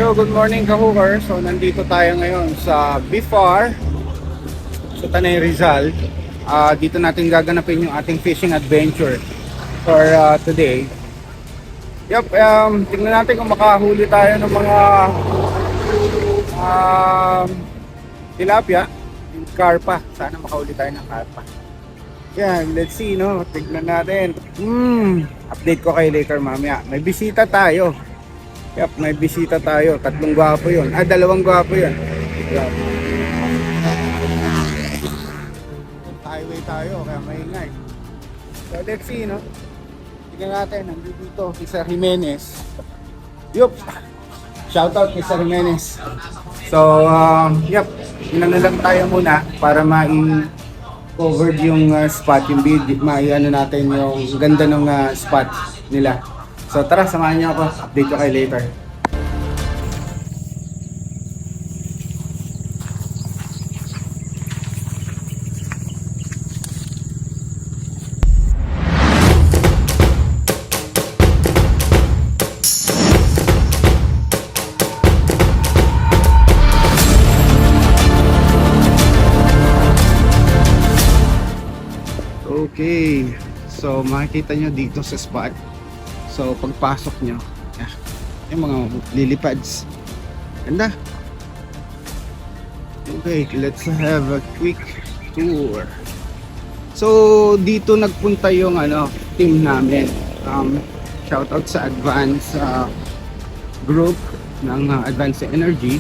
Hello, good morning ka-hooker. So nandito tayo ngayon sa BIFAR sa Tanay Rizal. Dito natin gaganapin yung ating fishing adventure for today. Tingnan natin kung makahuli tayo ng mga tilapia, yung karpa. Sana makahuli tayo ng karpa. Yan, let's see, no? Tignan natin. Update ko kayo later mamaya. May bisita tayo. May bisita tayo. Tatlong gwapo yun. Dalawang gwapo yun. Highway tayo, kaya maingay. So let's see, no? Tignan natin, nandito si Sir Jimenez. Shoutout kay Sir Jimenez. So, inano lang tayo muna para covered yung spot, yung video, ano natin yung ganda ng spot nila. So tara, samahan niyo ako. Update ko kayo later. Okay, so makikita nyo dito sa spot. So pagpasok nyo, yung mga lilipads, ganda. Okay, let's have a quick tour. So dito nagpunta yung team namin. Shoutout sa Advance group ng Advance Energy.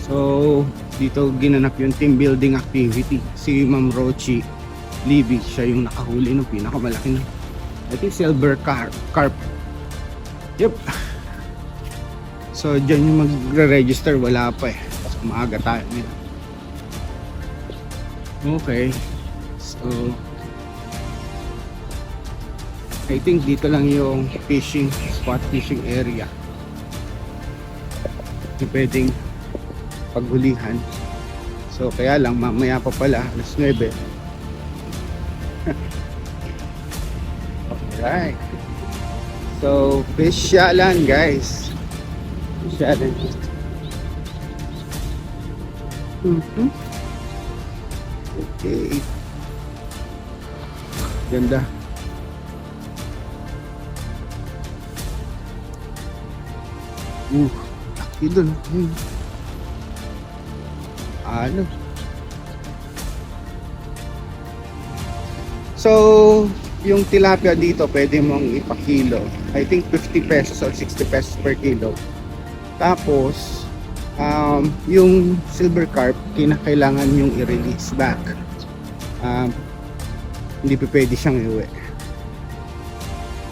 So dito ginanap yung team building activity. Si Ma'am Rochi Libby, siya yung nakahuli ng pinakamalaki na, I think, silver carp. So dyan yung magre-register, wala pa kasi maaga tayo nila. Okay, so I think dito lang yung fishing spot, fishing area yung pwedeng paghulihan. So kaya lang mamaya pa pala, alas 9. Alright, so fisyalan guys, fisyalan. Okay, ganda. Laki dun. So yung tilapia dito pwede mong ipakilo, I think 50 pesos or 60 pesos per kilo. Tapos yung silver carp kinakailangan yung i-release back. Hindi pa pwede siyang iuwi.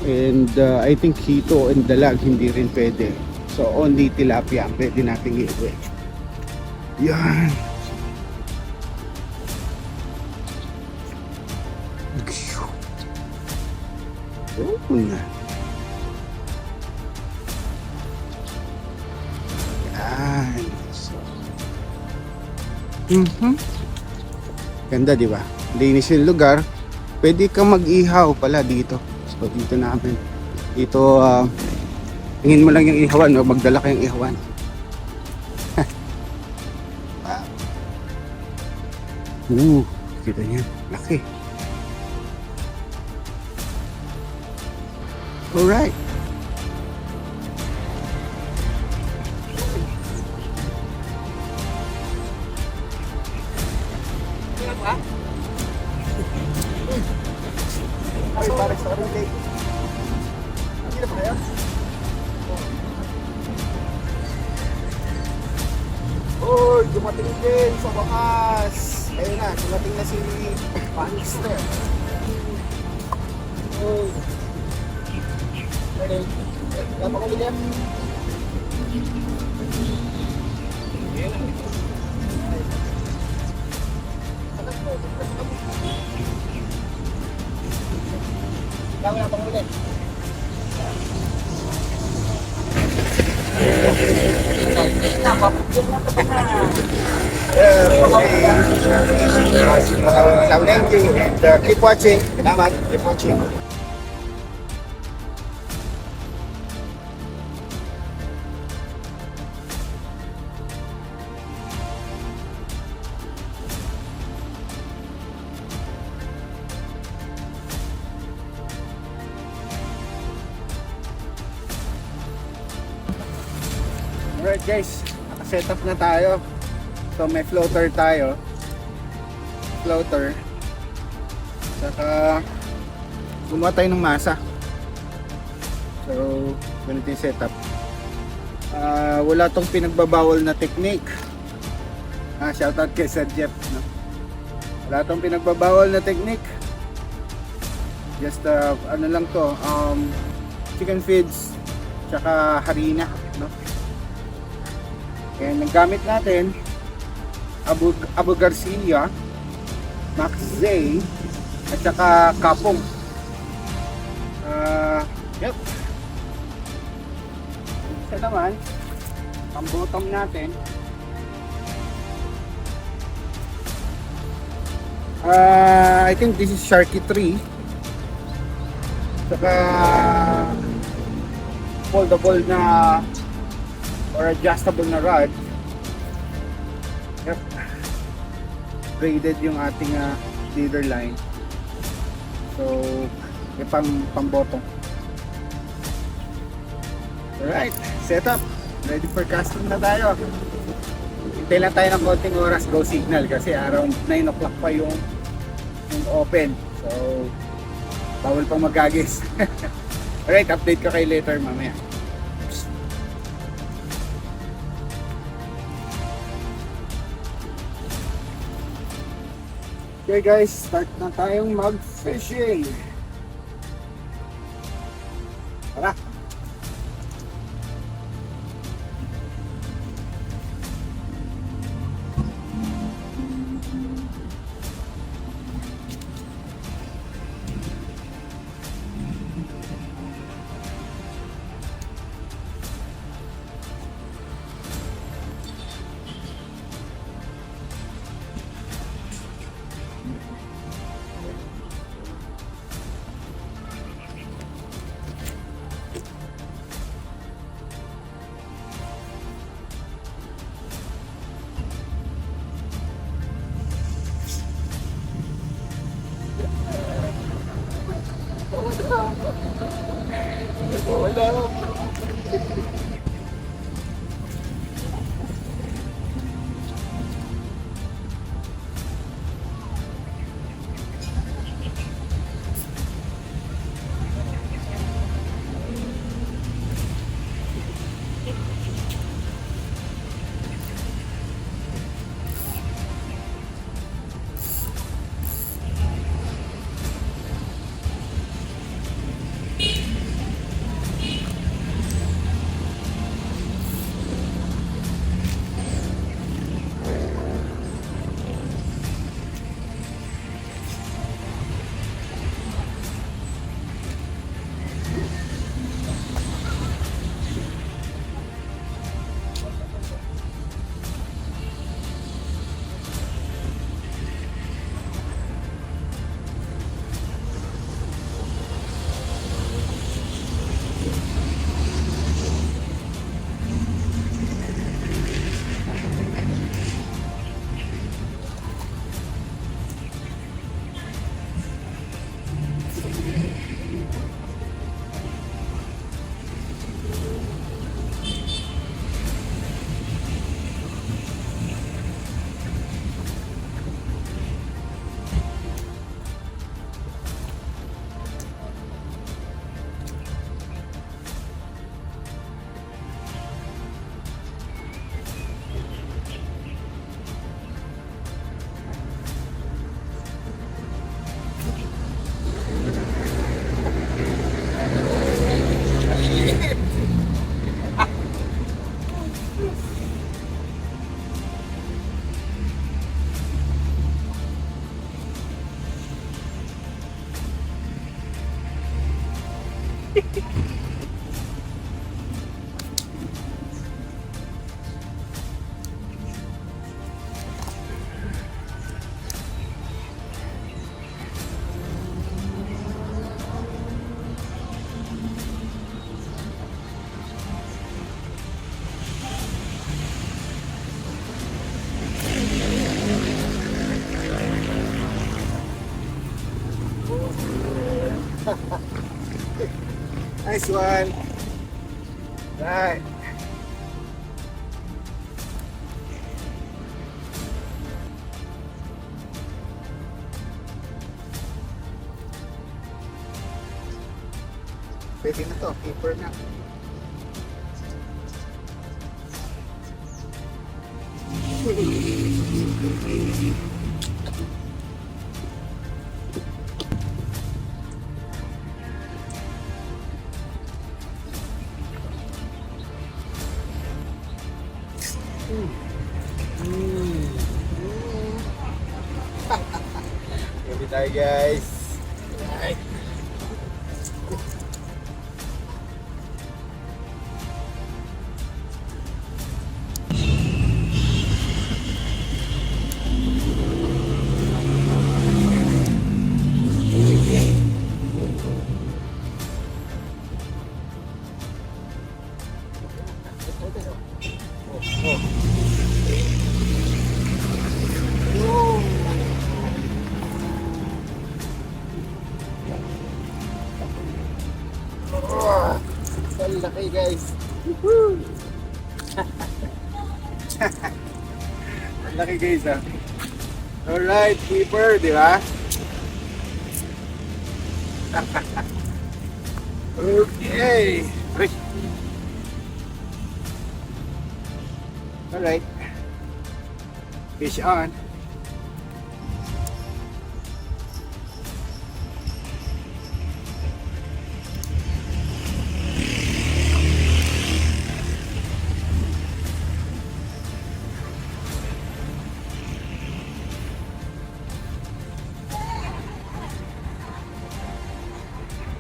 And I think hito and dalag hindi rin pwede. So only tilapia ang pwede nating iuwi. Yan. Yan. So, ganda, di ba? Linis yung lugar. Pwede kang mag-ihaw pala dito. So dito namin. Dito tingin mo lang yung ihawan, o magdala kayong ihawan. Kita niyo, laki. Alright. Ay, para sa rin. Hindi na ba kaya? Oh, dumating din sa wakas. Ayun na, dumating na si Panister. Oh. Pwede. Dapat ko ligat. Dapat ko ligat. Thank you. Keep watching. Salamat. Keep watching. Alright guys, nakaset up na tayo. So may floater tayo. Floater. Saka gumawa tayo ng masa. So ganito yung setup. Wala tong pinagbabawal na technique. Shoutout kay Sir Jeff, no? Wala tong pinagbabawal na technique. Just ano lang to, chicken feeds tsaka harina, no? And nagamit natin Abu Garcia, Max Zay at saka Kapong. Yep. Ito naman ang bottom natin. I think this is Sharky 3. Saka foldable na or adjustable na rod. Yep. Braided yung ating leader line. So may pang bottom. Alright, set up. Ready for casting na tayo. Hintay lang tayo ng konting oras, go signal kasi around 9 o'clock pa yung open. So bawal pang magagis. Alright, update ko kayo later mamaya. Okay guys, start na tayong mag-fishing. Tara! Nice one. Right. Pwede na to, keeper na. Ready tayo guys. Ay. Ang laki guys. Woohoo! Ang laki guys ah. Alright, keeper, di ba? Okay. Uy. Alright. Fish on.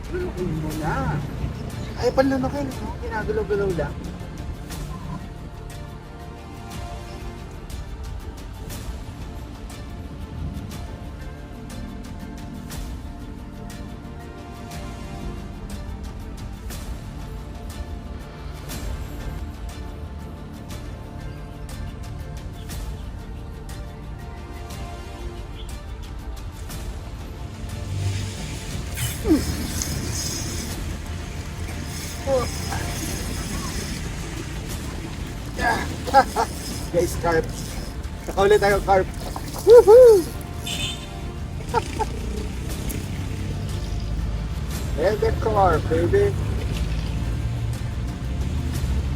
Lunukin mo na. Ay, panlunukin. Ginagalaw-galaw lang. Guys, carp. Nakauli tayo carp. Woohoo! And the carp, baby.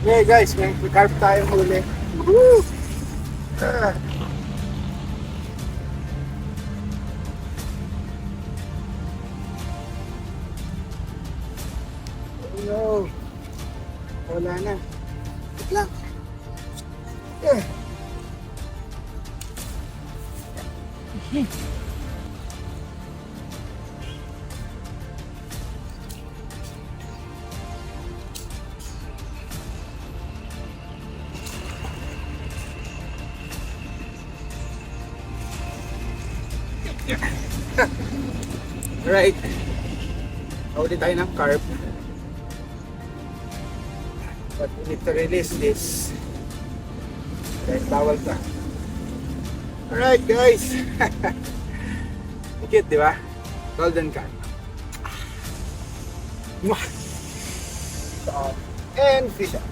Yeah guys, may carp tayo muli. Woohoo! Ah. Oh no. Wala na. Wait lang. Yeah. Alright. Huli tayo ng carp. But we need to release this. Dahil bawal ka. Alright guys. Cute, di ba? Golden carp. And fish out.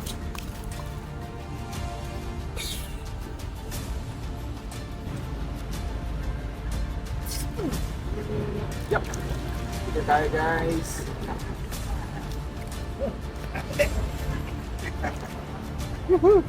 Yup. Dito tayo guys. Woohoo!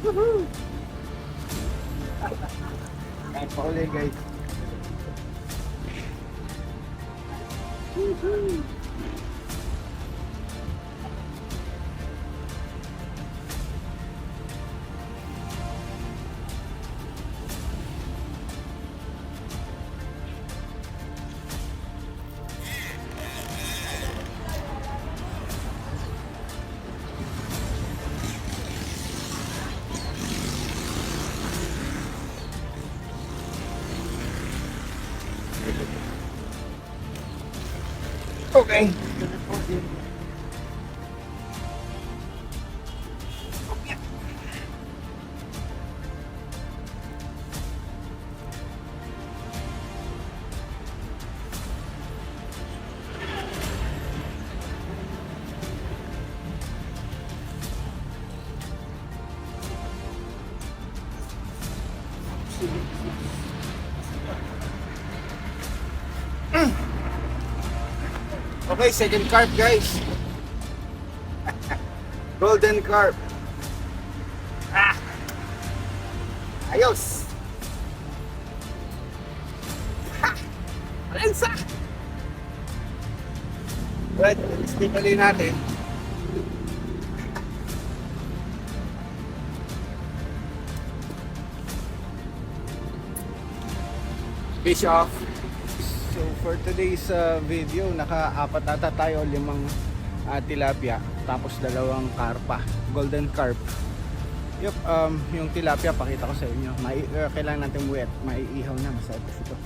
Woohoo! Kain pa ulit guys. Woohoo! Okay. Okay, second carp guys. Golden carp. Ah! Ayos! Ha! Alensa! Right, stick ulit natin. Fish off. So for today's video, naka-apat ata tayo, 5 tilapia, tapos 2 karpa, golden carp. Yup, yung tilapia pakita ko sa inyo. Kailangan natin wet, maiihaw na, masarap kasi ito.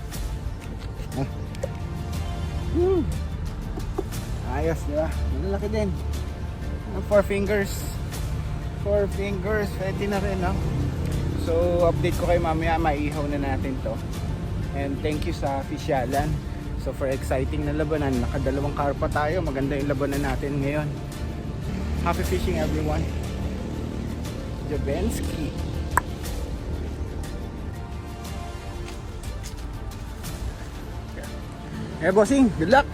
Ayos, di ba? Malalaki din. 4 fingers. 4 fingers, pwede na rin, no? So update ko kayo mamaya, maiihaw na natin to. And thank you sa Fisyalan. So for exciting na labanan, nakadalawang karpa tayo. Maganda yung labanan natin ngayon. Happy fishing everyone. Jabensky. Eh bossing, good luck.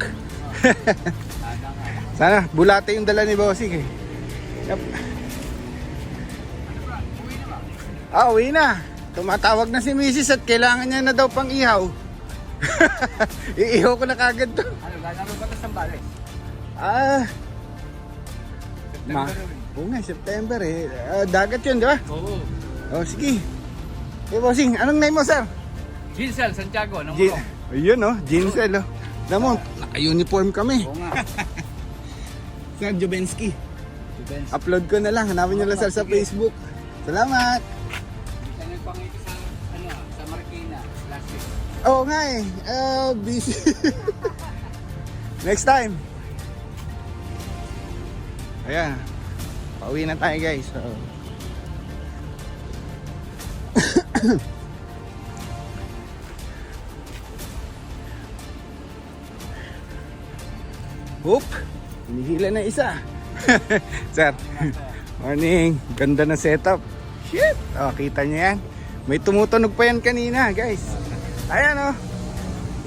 Sana bulate yung dala ni bossing eh. Yep. Uwi na. Tumatawag na si Mrs. at kailangan niya na daw pang ihaw. Iihaw ko na kagad to. Ano, lalaro ba ito sa Bales? Oo nga, September eh. Dagat yun, di ba? Oo. Oh, sige. Eh, bossing, anong name mo, sir? Ginsel, Santiago, ng Mulong. Ayun, oh, Ginsel, oh. Alam mo, naka-uniform kami. Oo nga. Sir Jabensky. Depends. Upload ko na lang. Hanapin nyo lang sir sa Facebook. Salamat. Siya nagpangiti sa, sa Marikina last week. Oo nga eh. Busy. Next time. Ayan. Pauwi na tayo guys. So. Oop. Hinihila na isa. Sir. Morning. Ganda na setup. Shit. Oh, kita niyo yan. May tumutunog pa yan kanina, guys. Ayan oh.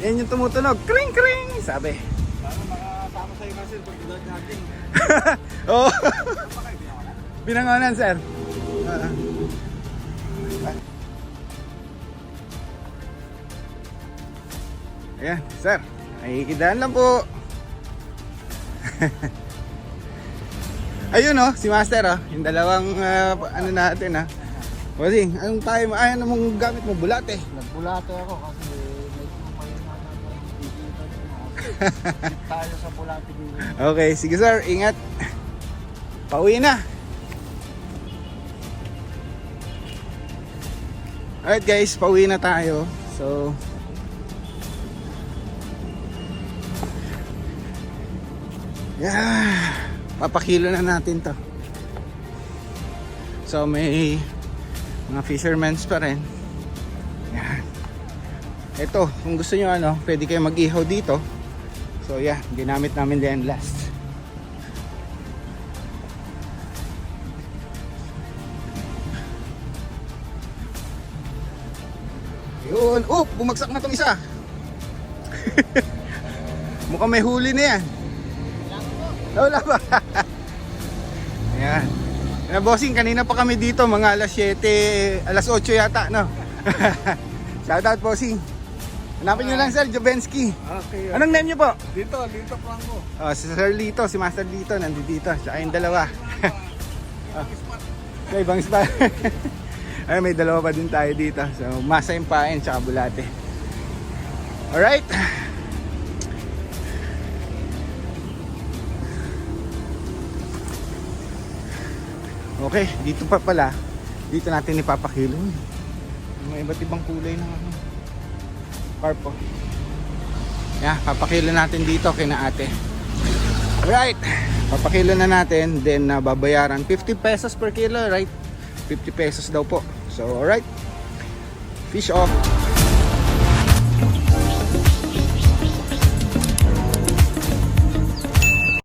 Yan yung tumutunog. Kring kring. Sabi. Paano makasama sa'yo kasi pag gulat natin? Oh. Binangonan, sir. Ayan, sir. Nakikidaan lang po. Ayun oh, si Master oh. Yung dalawang ano natin ah. Bossing, anong tayo mo? Ay, anong gamit mo? Bulate. Nagbulate ako kasi medyo may tayo sa bulate dito. Okay, sige sir, ingat. Pauwi na. Alright guys, pauwi na tayo. So yeah, papakilo na natin to. So may mga fishermen's pa rin. Yan. Ito, kung gusto nyo ano, pwede kayo mag-ihaw dito. So yeah, ginamit namin din last. Yun, oh, bumagsak na tong isa. Mukhang may huli na yan. Wala ba? Ayan. Bossing, kanina pa kami dito, mga alas 7, alas 8 yata, no? Shoutout, bossing. Hanapin nyo lang, sir, Jabensky. Okay. Anong name nyo po? Dito po ako. Oh, si Sir Lito, si Master Lito, nandito. Siya yung dalawa. Sa ibang spot. Ay, may dalawa pa din tayo dito. So, masa yung pain, tsaka bulate. Alright. Okay, dito pa pala. Dito natin ipapakilo. May iba't ibang kulay ng ano. Carpo. Yeah, papakilo natin dito kina ate. Alright, papakilo na natin. Then babayaran 50 pesos per kilo, right? 50 pesos daw po. So alright, fish off.